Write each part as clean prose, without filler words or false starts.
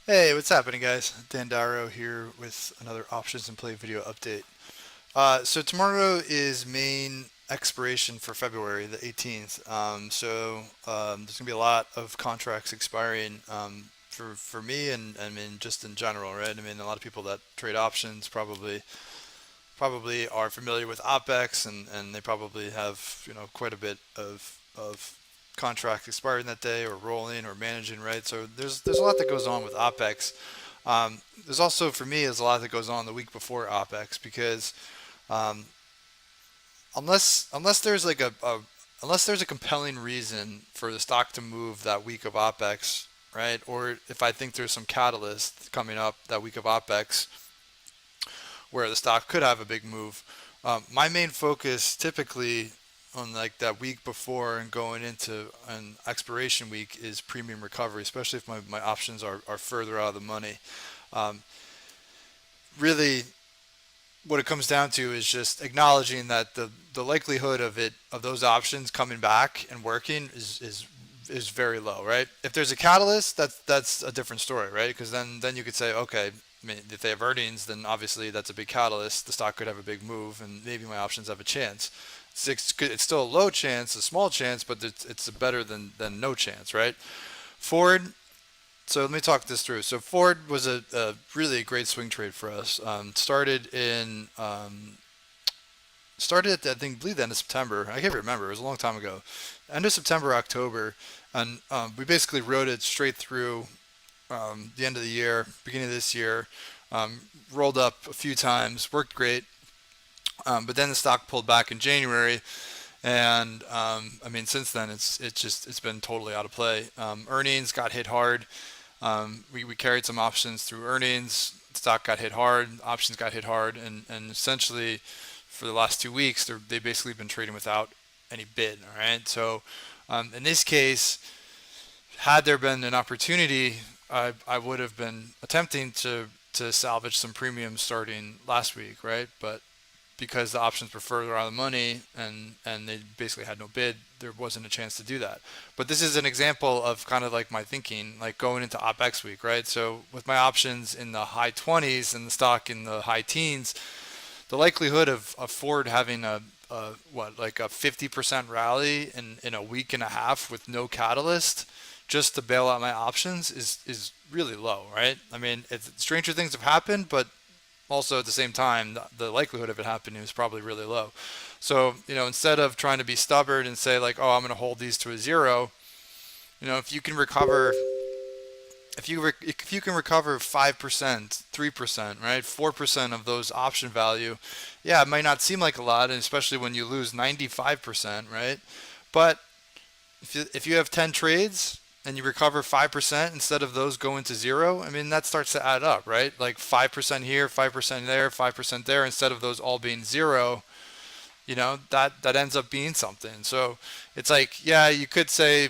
Hey, what's happening, guys? Dan Darrow here with another Options and Play video update. So tomorrow is main expiration for February the 18th. There's gonna be a lot of contracts expiring for me and I mean just in general, right? I mean a lot of people that trade options probably are familiar with OPEX and they probably have quite a bit of contract expiring that day or rolling or managing, right? So there's a lot that goes on with OPEX. There's also for me there's a lot that goes on the week before OPEX because um, unless there's like unless there's a compelling reason for the stock to move that week of OPEX, right? Or if I think there's some catalyst coming up that week of OPEX where the stock could have a big move. My main focus typically on like that week before and going into an expiration week is premium recovery, especially if my options are further out of the money. Um, Really, what it comes down to is just acknowledging that the likelihood of those options coming back and working is very low, right? If there's a catalyst, that's a different story, right? Because then you could say, okay, I mean, if they have earnings, then obviously that's a big catalyst. The stock could have a big move, and maybe my options have a chance. It's still a low chance, a small chance, but it's better than no chance, right? Ford. So let me talk this through. So Ford was a really great swing trade for us. Started at I think believe the end of September. I can't remember. It was a long time ago. End of September, October, and we basically rode it straight through the end of the year, beginning of this year. Rolled up a few times, worked great, but then the stock pulled back in January, and I mean since then it's been totally out of play. Earnings got hit hard. We carried some options through earnings. Stock got hit hard. Options got hit hard, and essentially for the last 2 weeks they basically been trading without any bid. All right, so in this case, had there been an opportunity, I would have been attempting to salvage some premiums starting last week, right? But because the options were further out of the money and they basically had no bid, there wasn't a chance to do that. But this is an example of kind of like my thinking, like going into OPEX week, right? So with my options in the high 20s and the stock in the high teens, the likelihood of Ford having like a 50% rally in a week and a half with no catalyst just to bail out my options is really low, right? I mean, stranger things have happened, but also at the same time, the likelihood of it happening is probably really low. So, instead of trying to be stubborn and say like, oh, I'm going to hold these to a zero, if you can recover, if you can recover 5%, 3%, right, 4% of those option value, yeah, it might not seem like a lot, and especially when you lose 95%, right? But if you have 10 trades and you recover 5% instead of those going to zero, I mean, that starts to add up, right? Like 5% here, 5% there, 5% there, instead of those all being zero, that ends up being something. So it's like, yeah, you could say,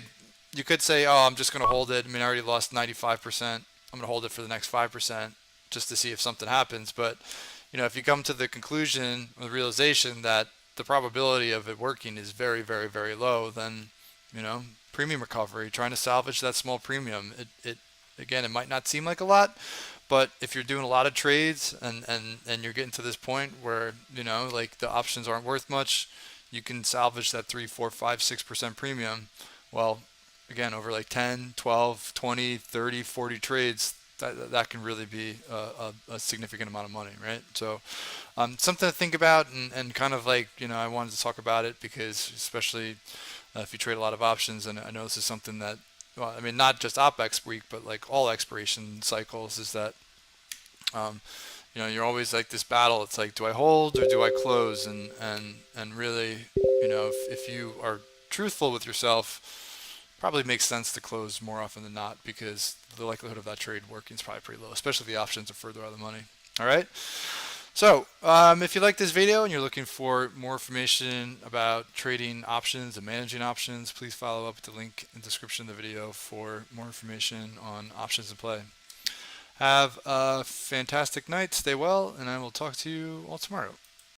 oh, I'm just going to hold it. I mean, I already lost 95%. I'm going to hold it for the next 5% just to see if something happens. But, if you come to the conclusion or the realization that the probability of it working is very, very, very low, then, you know, premium recovery, trying to salvage that small premium, it again, it might not seem like a lot, but if you're doing a lot of trades and you're getting to this point where, like the options aren't worth much, you can salvage that 3, 4, 5, 6% premium. Well, again, over like 10, 12, 20, 30, 40 trades, that can really be a significant amount of money, right? So something to think about, and kind of like, I wanted to talk about it because especially if you trade a lot of options, and I know this is something that, well, I mean, not just OPEX week, but like all expiration cycles, is that um, you're always like this battle. It's like, do I hold or do I close? And really, if you are truthful with yourself, probably makes sense to close more often than not because the likelihood of that trade working is probably pretty low, especially if the options are further out of the money. All right. So, if you like this video and you're looking for more information about trading options and managing options, please follow up with the link in the description of the video for more information on options and play. Have a fantastic night, stay well, and I will talk to you all tomorrow.